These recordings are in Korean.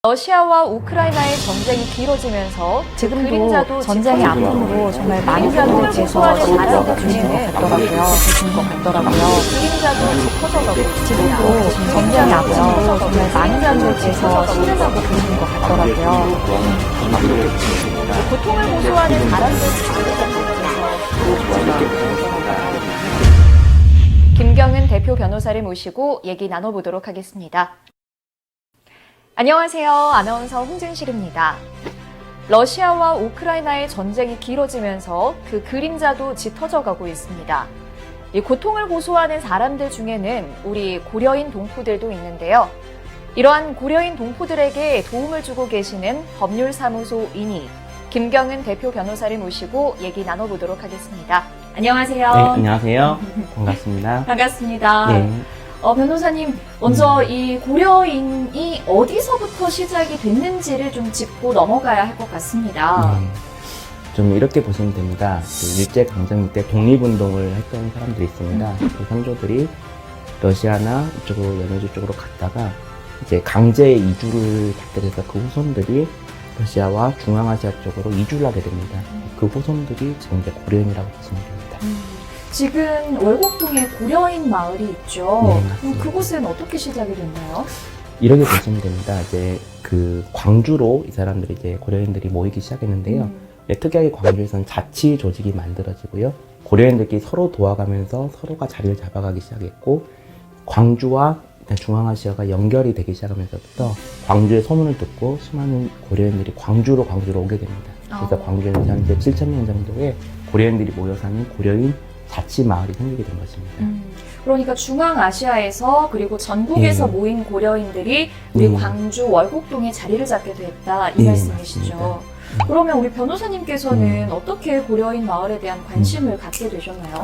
러시아와 우크라이나의 전쟁이 길어지면서 지금도 전쟁의 아픔으로 정말 많은 사람들께서 시달리고 계신 것 같더라고요. 그림자도 짙어져가고 지금도 전쟁의 아픔으로 정말 많은 사람들께서 시달리고 계신 것 같더라고요. 고통을 호소하는 사람들 김경은 대표 변호사를 모시고 얘기 나눠보도록 하겠습니다. 안녕하세요. 아나운서 홍진실입니다. 러시아와 우크라이나의 전쟁이 길어지면서 그 그림자도 짙어져 가고 있습니다. 이 고통을 호소하는 사람들 중에는 우리 고려인 동포들도 있는데요. 이러한 고려인 동포들에게 도움을 주고 계시는 법률사무소 이니 김경은 대표 변호사를 모시고 얘기 나눠보도록 하겠습니다. 안녕하세요. 네, 안녕하세요. 반갑습니다. 반갑습니다. 네. 변호사님, 먼저 이 고려인이 어디서부터 시작이 됐는지를 좀 짚고 넘어가야 할 것 같습니다. 좀 이렇게 보시면 됩니다. 그 일제강점기 때 독립운동을 했던 사람들이 있습니다. 그 선조들이 러시아나 이쪽으로 연해주 쪽으로 갔다가 이제 강제 이주를 받게 돼서 그 후손들이 러시아와 중앙아시아 쪽으로 이주를 하게 됩니다. 그 후손들이 지금 이제 고려인이라고 보시면 됩니다. 지금 월곡동에 고려인 마을이 있죠. 네, 맞습니다. 그곳은 어떻게 시작이 됐나요? 이렇게 보시면 됩니다. 이제 그 광주로 이 사람들이 이제 고려인들이 모이기 시작했는데요. 특이하게 광주에서는 자치 조직이 만들어지고요. 고려인들끼리 서로 도와가면서 서로가 자리를 잡아가기 시작했고, 광주와 중앙아시아가 연결이 되기 시작하면서부터 광주의 소문을 듣고 수많은 고려인들이 광주로 오게 됩니다. 그래서 광주에는 현재 7,000명 정도의 고려인들이 모여 사는 고려인 자치 마을이 생기게 된 것입니다. 그러니까 중앙아시아에서 그리고 전국에서 네. 모인 고려인들이 우리 네. 광주 월곡동에 자리를 잡게 됐다 이 네, 말씀이시죠. 맞습니다. 그러면 우리 변호사님께서는 어떻게 고려인 마을에 대한 관심을 갖게 되셨나요?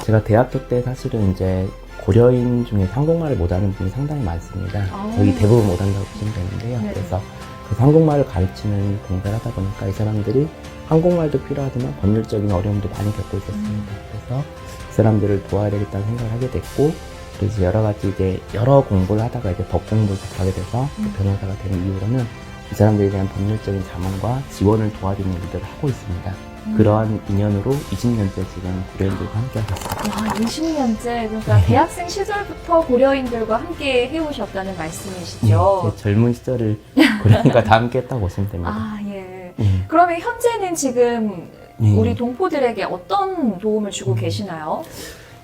제가 대학교 때 사실은 이제 고려인 중에 한국말을 못하는 분이 상당히 많습니다. 거의 대부분 못한다고 보시면 되는데요. 네. 그래서 그 한국말을 가르치는 공부를 하다 보니까 이 사람들이 한국말도 필요하지만 법률적인 어려움도 많이 겪고 있었습니다. 그래서 그 사람들을 도와야 되겠다는 생각을 하게 됐고, 그래서 여러 가지 이제 여러 공부를 하다가 이제 법 공부를 접하게 돼서 그 변호사가 되는 이후로는 이 사람들에 대한 법률적인 자문과 지원을 도와주는 일들을 하고 있습니다. 그러한 인연으로 20년째 지금 고려인들과 함께 하고 있습니다. 와, 20년째, 그러니까 대학생 시절부터 고려인들과 함께 해오셨다는 말씀이시죠? 제 젊은 시절을 고려인과 다 함께 했다고 보시면 됩니다. 아, 예. 네. 그러면 현재는 지금 네. 우리 동포들에게 어떤 도움을 주고 계시나요?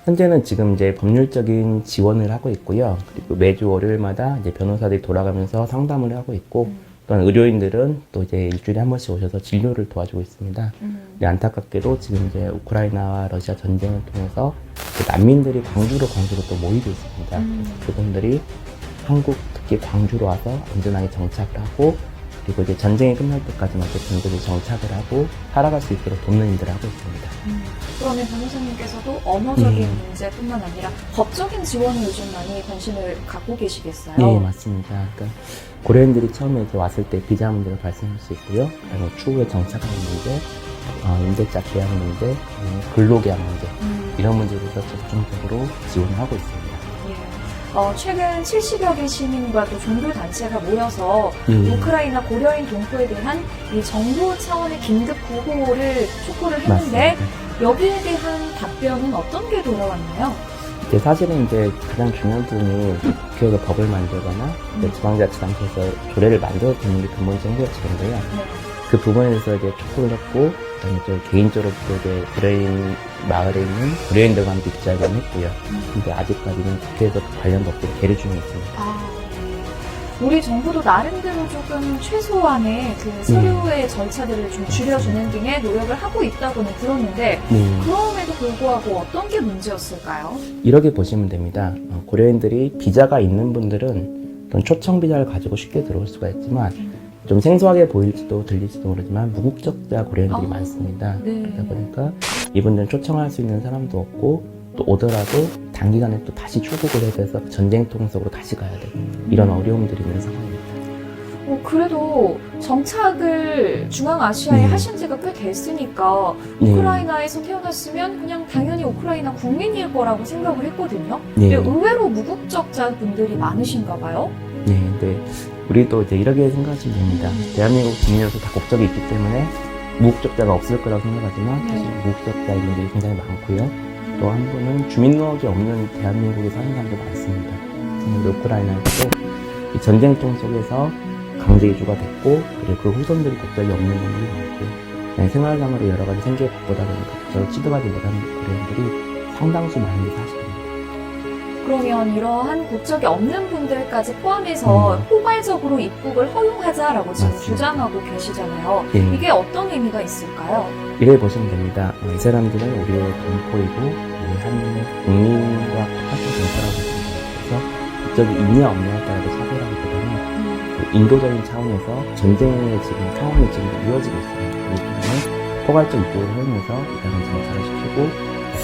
현재는 지금 이제 법률적인 지원을 하고 있고요. 그리고 매주 월요일마다 이제 변호사들이 돌아가면서 상담을 하고 있고, 또한 의료인들은 또 이제 일주일에 한 번씩 오셔서 진료를 도와주고 있습니다. 근데 안타깝게도 지금 이제 우크라이나와 러시아 전쟁을 통해서 그 난민들이 광주로 또 모이고 있습니다. 그래서 그분들이 한국, 특히 광주로 와서 안전하게 정착을 하고, 그리고 이제 전쟁이 끝날 때까지만 그분들이 정착을 하고 살아갈 수 있도록 돕는 일들을 하고 있습니다. 그러면 변호사님께서도 언어적인 문제뿐만 아니라 법적인 지원을 요즘 많이 관심을 갖고 계시겠어요? 네, 맞습니다. 그러니까 고려인들이 처음에 이제 왔을 때 비자 문제가 발생할 수 있고요. 그다음에 추후에 정착하는 문제, 임대차 계약 문제, 근로계약 문제, 이런 문제에 대해서 집중적으로 지원을 하고 있습니다. 최근 70여 개 시민과 또 종교단체가 모여서 우크라이나 고려인 동포에 대한 이 정부 차원의 긴급 구호를 촉구를 했는데 맞습니다. 여기에 대한 답변은 어떤 게 돌아왔나요? 이제 사실은 이제 가장 중요한 부분이 국회에서 법을 만들거나 지방자치단체에서 조례를 만들어서 듣는 게 근본적인 해결책인데요. 그 부분에 대해서 이제 촉구를 했고, 그다음에 저 개인적으로도 이제 고려인 마을에 있는 고려인들과 함께 기자회견을 했고요. 근데 아직까지는 국회에서 관련 법들이 계류 중에 있습니다. 우리 정부도 나름대로 조금 최소한의 그 서류의 절차들을 좀 줄여주는 등의 노력을 하고 있다고는 들었는데 그럼에도 불구하고 어떤 게 문제였을까요? 이렇게 보시면 됩니다. 고려인들이 비자가 있는 분들은 어떤 초청 비자를 가지고 쉽게 들어올 수가 있지만 좀 생소하게 보일지도 들릴지도 모르지만 무국적자 고려인들이 많습니다. 그러다 보니까 이분들은 초청할 수 있는 사람도 없고, 또 오더라도 단기간에 또 다시 출국을 해야 돼서 전쟁통 속으로 다시 가야 되고, 이런 어려움들이 있는 상황입니다. 그래도 정착을 중앙아시아에 하신 지가 꽤 됐으니까 우크라이나에서 태어났으면 그냥 당연히 우크라이나 국민일 거라고 생각을 했거든요. 근데 의외로 무국적자 분들이 많으신가 봐요. 네, 네. 우리도 이제 이렇게 생각하시면 됩니다. 대한민국 국민으로서 다 국적이 있기 때문에 무국적자가 없을 거라고 생각하지만 사실 무국적자인 분들이 굉장히 많고요. 또 한 분은 주민등록이 없는 대한민국에 사는 사람도 많습니다. 우리 우크라이나에서도 이 전쟁통 속에서 강제 이주가 됐고 그리고 그 후손들이 국적이 없는 분들이 많고 그냥 생활상으로 여러 가지 생계에 바쁘다 보니까 국적을 취득하지 못하는 어려움들이 상당수 많은 게 사실입니다. 그러면 이러한 국적이 없는 분들까지 포함해서 포괄적으로 입국을 허용하자라고 지금 맞습니다. 주장하고 계시잖아요. 예. 이게 어떤 의미가 있을까요? 이래 보시면 됩니다. 이 사람들은 우리의 동포이고 우리 한 국민과 똑같은 동포라고 생각합니다. 그래서 국적이 있냐 없냐에 따라서 차별하기보다는 그 인도적인 차원에서 전쟁의 지금 상황이 지금 이어지고 있습니다. 그렇기 때문에 포괄적 입국을 허용해서 일단은 정찰을 시키고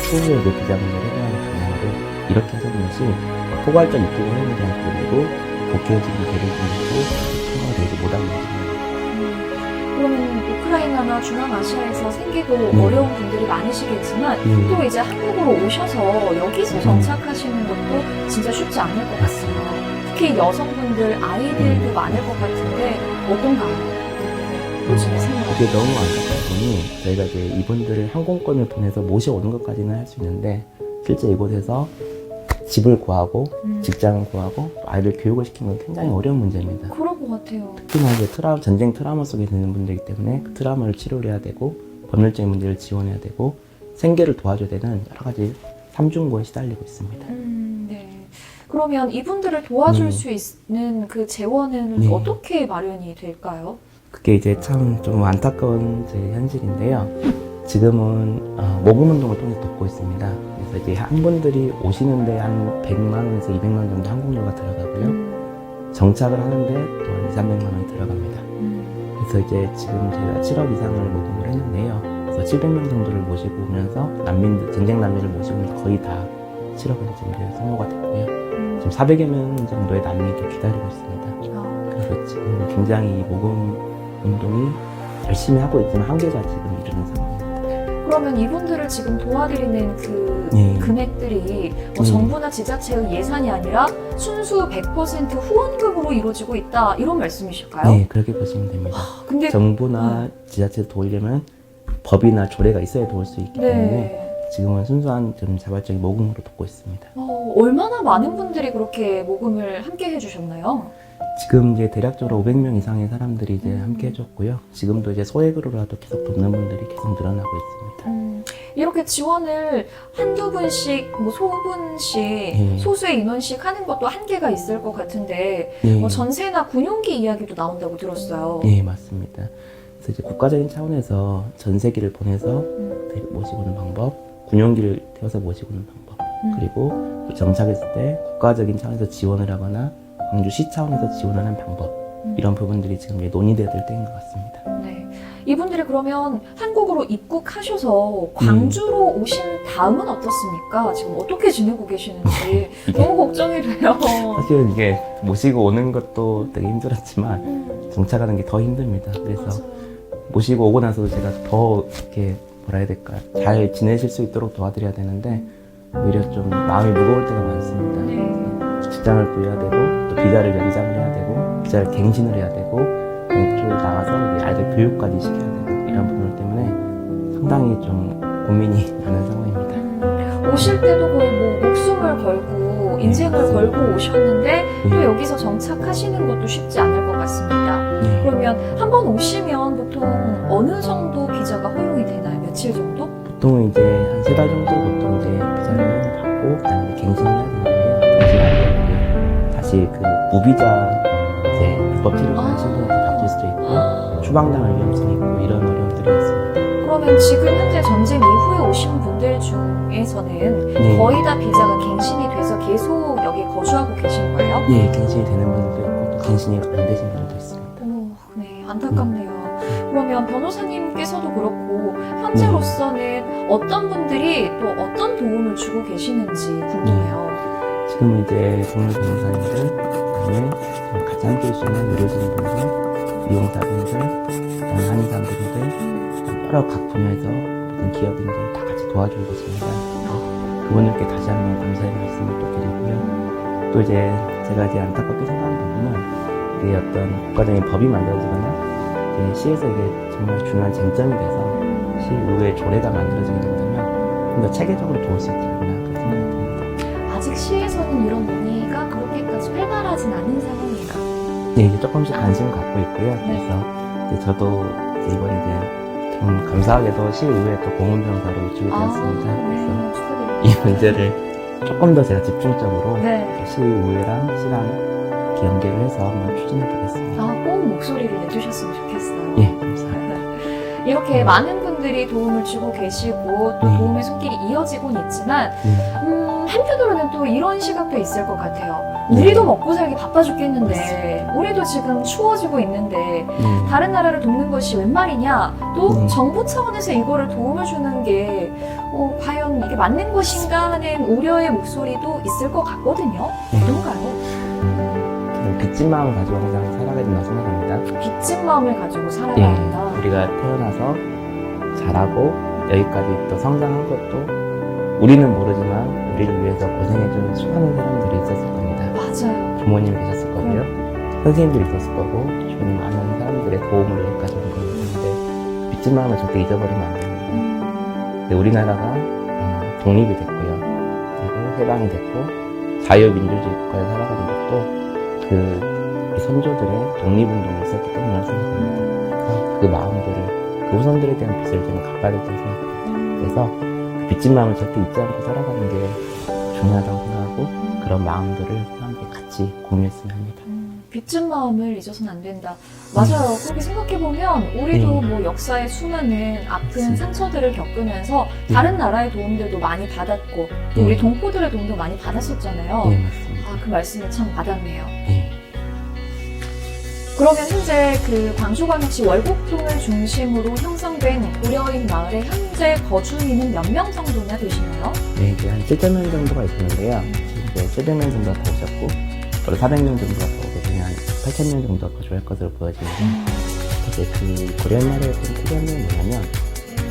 추후에 그 비자 문제를 해결하는 방향으로 이렇게 하자는 것이 포괄적 입국을 허용에 대한 고려도 국회에 지금 대를 중이고 통과가 되지 못하고 있습니다. 그러면 우크라이나나 중앙아시아에서 생기고 어려운 분들이 많으시겠지만 또 이제 한국으로 오셔서 여기서 정착하시는 것도 진짜 쉽지 않을 것 같아요. 특히 여성분들, 아이들도 많을 것 같은데 어떤가요? 요즘에 생각. 그게 너무 안타깝다 보니 저희가 이제 이분들을 항공권을 보내서 모셔오는 것까지는 할 수 있는데 실제 이곳에서 집을 구하고 직장을 구하고 아이들 교육을 시키는 건 굉장히 어려운 문제입니다. 그럴 것 같아요. 특히나 이제 전쟁 트라우마 속에 있는 분들이기 때문에 그 트라우마를 치료를 해야 되고 법률적인 문제를 지원해야 되고 생계를 도와줘야 되는 여러 가지 삼중고에 시달리고 있습니다. 네. 그러면 이분들을 도와줄 수 있는 그 재원은 어떻게 마련이 될까요? 그게 이제 참 좀 안타까운 제 현실인데요. 지금은 모금 운동을 통해서 돕고 있습니다. 그래서 이제 한 분들이 오시는데 한 100만 원에서 200만 원 정도 항공료가 들어가고요. 정착을 하는데 또 한 2, 300만 원이 들어갑니다. 그래서 이제 지금 저희가 7억 이상을 모금을 했는데요. 그래서 700명 정도를 모시고 오면서 전쟁 난민을 모시고 오면서 거의 다 7억 원 정도에 소모가 됐고요. 지금 400여 명 정도의 난민이 또 기다리고 있습니다. 그래서 지금 굉장히 이 모금 운동이 열심히 하고 있지만 한계가 지금 이르는 상황입니다. 그러면 이분들을 지금 도와드리는 그 금액들이 뭐 정부나 지자체의 예산이 아니라 순수 100% 후원금으로 이루어지고 있다 이런 말씀이실까요? 네, 그렇게 보시면 됩니다. 근데 정부나 지자체에 도우려면 법이나 조례가 있어야 도울 수 있기 때문에 지금은 순수한 좀 자발적인 모금으로 돕고 있습니다. 얼마나 많은 분들이 그렇게 모금을 함께 해주셨나요? 지금 이제 대략적으로 500명 이상의 사람들이 이제 함께 해줬고요. 지금도 이제 소액으로라도 계속 돕는 분들이 계속 늘어나고 있습니다. 이렇게 지원을 한두 분씩, 뭐 소분씩, 소수의 인원씩 하는 것도 한계가 있을 것 같은데 뭐 전세나 군용기 이야기도 나온다고 들었어요. 네, 맞습니다. 그래서 이제 국가적인 차원에서 전세기를 보내서 모시고 오는 방법, 군용기를 태워서 모시고 오는 방법, 그리고 정착했을 때 국가적인 차원에서 지원을 하거나 광주시 차원에서 지원하는 방법 이런 부분들이 지금 논의되어야 될 때인 것 같습니다. 네. 이분들이 그러면 한국으로 입국하셔서 광주로 오신 다음은 어떻습니까? 지금 어떻게 지내고 계시는지 너무 걱정이 돼요. 사실은 이게 모시고 오는 것도 되게 힘들었지만 정착하는 게 더 힘듭니다. 그래서 맞아요. 모시고 오고 나서도 제가 더 이렇게 뭐라 해야 될까 잘 지내실 수 있도록 도와드려야 되는데 오히려 좀 마음이 무거울 때가 많습니다. 직장을 구해야 되고 또 비자를 연장을 해야 되고 비자를 갱신을 해야 되고 공주를 나가서 아이들 교육까지 시켜야 되고 이런 부분 때문에 상당히 좀 고민이 많은 상황입니다. 오실 때도 거의 뭐 목숨을 걸고 인생을 걸고 오셨는데 또 여기서 정착하시는 것도 쉽지 않을 것 같습니다. 그러면 한번 오시면 보통 어느 정도 비자가 허용이 되나요? 며칠 정도? 보통은 이제 한 3달 정도 보통 이제 비자를 받고 그다음에 갱신을 해야 되는데요. 다시 그 무비자 이제 불법 체류자의 신분을 바뀔 수도 있고 추방당할 위험성이 있고 이런 어려움들이 있습니다. 그러면 지금 현재 전쟁 이후에 오신 분들 중에서는 거의 다 비자가 갱신이 돼서 계속 여기 거주하고 계신 거예요? 예, 갱신이 되는 분들도 있고 또 갱신이 안 되신 분들도 있습니다. 네, 안타깝네요. 그러면 변호사님께서도 그렇고 현재로서는 어떤 분들이 또 어떤 도움을 주고 계시는지 궁금해요. 지금은 이제 동물 변호사님들, 그다음에 같이 함께 해주시는 의료진분들, 미용사분들, 그다음에 한의사분들, 여러 각 분야에서 모든 기업인들 다 같이 도와주고 계십니다. 그분들께 다시 한번 감사의 말씀을 또 드리고요. 또 이제 제가 이제 안타깝게 생각하는 부분은 이게 어떤 국가적인 법이 만들어지거나 이제 시에서 이게 정말 중요한 쟁점이 돼서 시 의회 조례가 만들어지게 된다면 좀 더 체계적으로 도울 수 있지 않나 그런 생각이 듭니다. 아직 시에서는 이런 논의가 그렇게까지 활발하진 않은 상황이에요. 네, 이제 조금씩 관심을 갖고 있고요. 그래서 이제 저도 이제 이번에 이제 좀 감사하게도 시의회 또 고문변호사로 유출이 되었습니다. 그래서 축하드립니다. 이 문제를 조금 더 제가 집중적으로 네. 시의회랑 시랑 이렇게 연계를 해서 한번 추진해 보겠습니다. 꼭 목소리를 내주셨으면 좋겠어요. 예, 감사합니다. 이렇게 많은 분들이 도움을 주고 계시고 또 네. 도움의 손길이 이어지곤 있지만 네. 한편으로는 또 이런 시각도 있을 것 같아요. 네. 우리도 먹고 살기 바빠 죽겠는데 우리도 지금 추워지고 있는데 네. 다른 나라를 돕는 것이 웬 말이냐, 또 네. 정부 차원에서 이거를 도움을 주는 게 과연 이게 맞는 것인가 하는 우려의 목소리도 있을 것 같거든요. 네. 어떤가요? 저는 빚진 마음을 가지고 항상 살아가야 된다고 생각합니다. 빚진 마음을 가지고 살아야 예, 한다. 우리가 태어나서 자라고 여기까지 또 성장한 것도 우리는 모르지만 우리를 위해서 고생해준 수많은 사람들이 있었을 겁니다. 맞아요. 부모님이 계셨을 거고요. 선생님들이 있었을 거고 주변에 많은 사람들의 도움을 여기까지 온 겁니다. 빚진 마음을 절대 잊어버리면 안 됩니다. 근데 우리나라가 독립이 됐고요. 그리고 해방이 됐고 자유민주주의 국가에 살아가는 것도 이 선조들의 독립운동이 있었기 때문이라고 생각합니다. 그래서 그 마음들을, 그 후손들에 대한 빚을 좀 갚아야 된다고 생각합니다. 그래서 그 빚진 마음을 절대 잊지 않고 살아가는 게 중요하다고 생각하고 그런 마음들을 함께 같이 공유했으면 합니다. 빚진 마음을 잊어서는 안 된다. 맞아요. 그렇게 생각해보면 우리도 뭐 역사의 수많은 아픈 상처들을 겪으면서 다른 나라의 도움들도 많이 받았고 또 우리 동포들의 도움도 많이 받았었잖아요. 네, 맞습니다. 그 말씀을 참 와닿네요. 네. 그러면 현재 그 광주광역시 월곡동을 중심으로 형성된 고려인 마을의 현재 거주민은 몇 명 정도나 되시나요? 네, 이제 한 7,000명 정도가 있었는데요. 이제 700명 정도가 더 오셨고, 앞으로 400명 정도가 더 오게 되면 8,000명 정도가 거주할 것으로 보여지는데, 이제 그 고려인 마을의 어떤 특이한 점은 뭐냐면,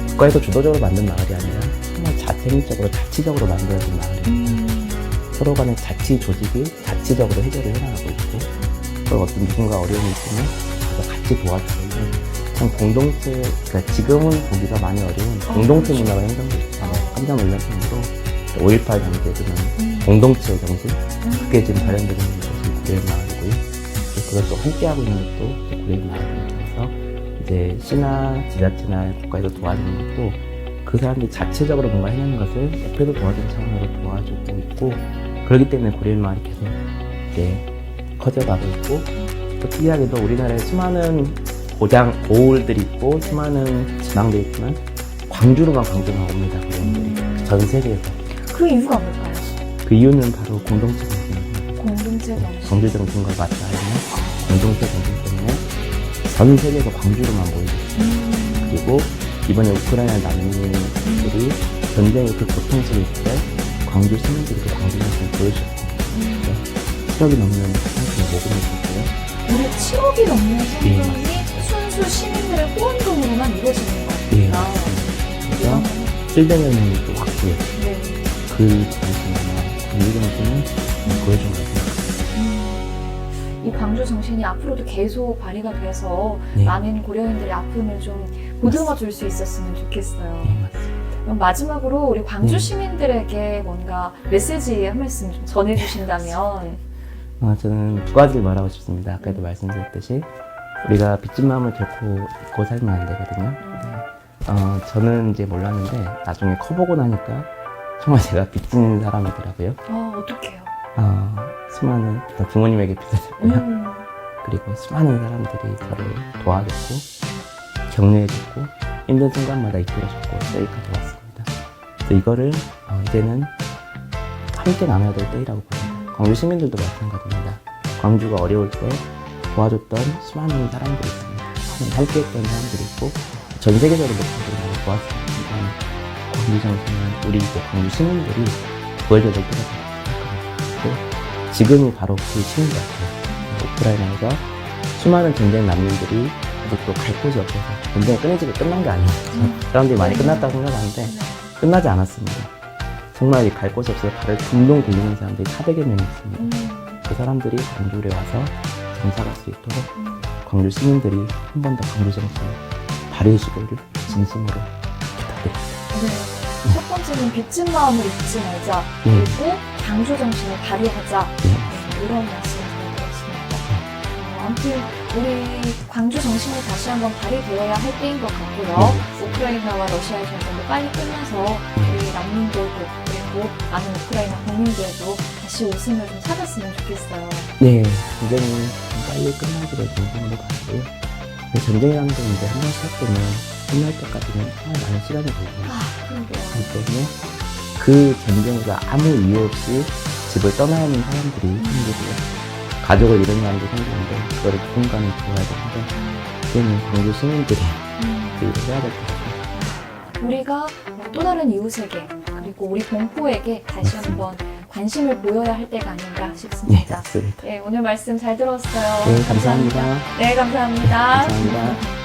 국가에서 주도적으로 만든 마을이 아니라, 정말 자생적으로, 자치적으로 만들어진 마을입니다. 서로 간의 자치 조직이 자치적으로 해결을 해나가고 있고, 또 어떤 누군가 어려움이 있으면 가서 같이 도와주고 참 공동체, 그러니까 지금은 보기가 많이 어려운 공동체 문화가 형성돼 있어요. 깜짝 놀랄 정도로 5.18 당시에는 공동체 정신, 그게 지금 발현되고 있는 것이 고려인 마을이고요. 그걸 또 함께하고 있는 것도 고려인 마을입니다. 그래서 이제 시나 지자체나 국가에서 도와주는 것도 그 사람들이 자체적으로 뭔가 해내는 것을 옆에서 도와주는 차원으로 도와주고 있고, 그렇기 때문에 고려인 마을이 계속 이제 커져가고 있고, 또 특이하게도 우리나라에 수많은 고을들이 있고 수많은 지방들이 있지만 광주로만 옵니다. 고려인들이 전 세계에서. 그 이유가 뭘까요? 그 이유는 바로 공동체 정신입니다. 공동체 정신. 경제 정신과 맞닿아 있는 공동체 정신 때문에 전 세계에서 광주로만 모이고 있습니다. 그리고 이번에 우크라이나 난민들이 전쟁의 그 고통 속에 있을 때 광주 시민들이 그 광주 정신을 보여주셨습니다. 7억이 넘는 생명을 모금해주고요. 무려 7억이 넘는 생명이 순수 시민들의 후원금으로만 이루어지는 거예요. 예, 맞습니다. 그래서 700명이 또 확보해 네. 그 정신이나 그 정신을 보여준 거죠. 이 광주 정신이 앞으로도 계속 발휘가 돼서 네. 많은 고려인들의 아픔을 좀 보듬어 줄 수 있었으면 좋겠어요. 네, 맞습니다. 그럼 마지막으로 우리 광주 네. 시민들에게 뭔가 메시지 한 말씀 좀 전해주신다면. 저는 두 가지를 말하고 싶습니다. 아까도 말씀드렸듯이 우리가 빚진 마음을 결코 잊고 살면 안 되거든요. 저는 이제 몰랐는데 나중에 커보고 나니까 정말 제가 빚진 사람이더라고요. 어떡해요? 수많은 부모님에게 빚을 졌고요. 그리고 수많은 사람들이 저를 도와줬고 격려해줬고 힘든 순간마다 이끌어줬고 여기까지 왔습니다. 그래서 이거를 이제는 함께 나눠야 될 때이라고 봅니다. 광주 시민들도 마찬가지입니다. 광주가 어려울 때 도와줬던 수많은 사람들이 있습니다. 함께했던 사람들이 있고 전 세계적으로 많이 도왔습니다. 광주 정신은 우리 이제 광주 시민들이 보여줘야 될 때가 생각합니다. 지금이 바로 그 시민 같아요. 우크라이나에서 수많은 전쟁 난민들이 아직도 갈 곳이 없어서 전쟁이 끊이지가 끝난 게 아니에요. 사람들이 많이 끝났다고 생각하는데 끝나지 않았습니다. 정말 갈 곳이 없어서 발을 둥둥 굴리는 사람들이 400여 명 있습니다. 그 사람들이 광주에 와서 봉사할 수 있도록 광주 시민들이 한 번 더 광주 정신을 발휘해주기를 진심으로 부탁드립니다. 네. 첫 번째는 빚진 마음을 잊지 말자. 네. 그리고 강조 정신을 발휘하자. 네. 이런 말씀을 드렸습니다. 아무튼 우리 광주 정신이 다시 한번 발휘되어야 할 때인 것 같고요. 우크라이나와 러시아의 전쟁도 빨리 끝나서 우리 난민들도 그리고 많은 우크라이나 국민들도 다시 웃음을 좀 찾았으면 좋겠어요. 네, 전쟁이 좀 빨리 끝나기를 전쟁으로 가고요. 근데 전쟁이라는 게 이제 한 번 시작되면 끝날 때까지는 정말 많은 시간이 걸려요. 그러게요. 그렇기 때문에 그 전쟁으로 아무 이유 없이 집을 떠나야 하는 사람들이 생기고요. 가족을 잃은 사람도 생기는데 그거를 누군가는 도와야 되는데 그때는 광주 시민들이 그 일을 해야 될 것 같아요. 우리가 또 다른 이웃에게 그리고 우리 동포에게 다시 한번 관심을 보여야 할 때가 아닌가 네, 싶습니다. 맞습니다. 네, 오늘 말씀 잘 들었어요. 네, 감사합니다. 네, 감사합니다. 감사합니다.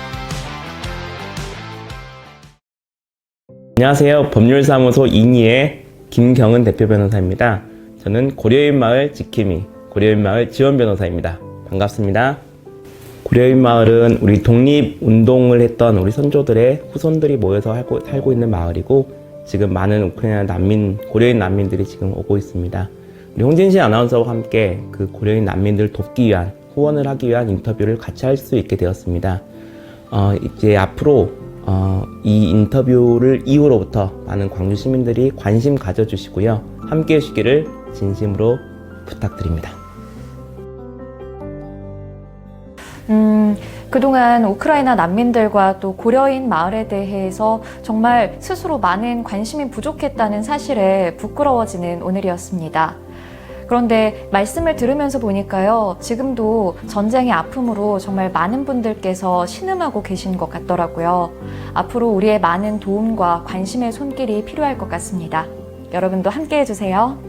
안녕하세요. 법률사무소 이니의 김경은 대표 변호사입니다. 저는 고려인 마을 지킴이, 고려인 마을 지원 변호사입니다. 반갑습니다. 고려인 마을은 우리 독립운동을 했던 우리 선조들의 후손들이 모여서 살고 있는 마을이고 지금 많은 우크라이나 난민, 고려인 난민들이 지금 오고 있습니다. 우리 홍진실 아나운서와 함께 그 고려인 난민들을 돕기 위한, 후원을 하기 위한 인터뷰를 같이 할 수 있게 되었습니다. 이제 앞으로 이 인터뷰를 이후로부터 많은 광주 시민들이 관심 가져주시고요. 함께 해주시기를 진심으로 부탁드립니다. 그동안 우크라이나 난민들과 또 고려인 마을에 대해서 정말 스스로 많은 관심이 부족했다는 사실에 부끄러워지는 오늘이었습니다. 그런데 말씀을 들으면서 보니까요, 지금도 전쟁의 아픔으로 정말 많은 분들께서 신음하고 계신 것 같더라고요. 앞으로 우리의 많은 도움과 관심의 손길이 필요할 것 같습니다. 여러분도 함께 해주세요.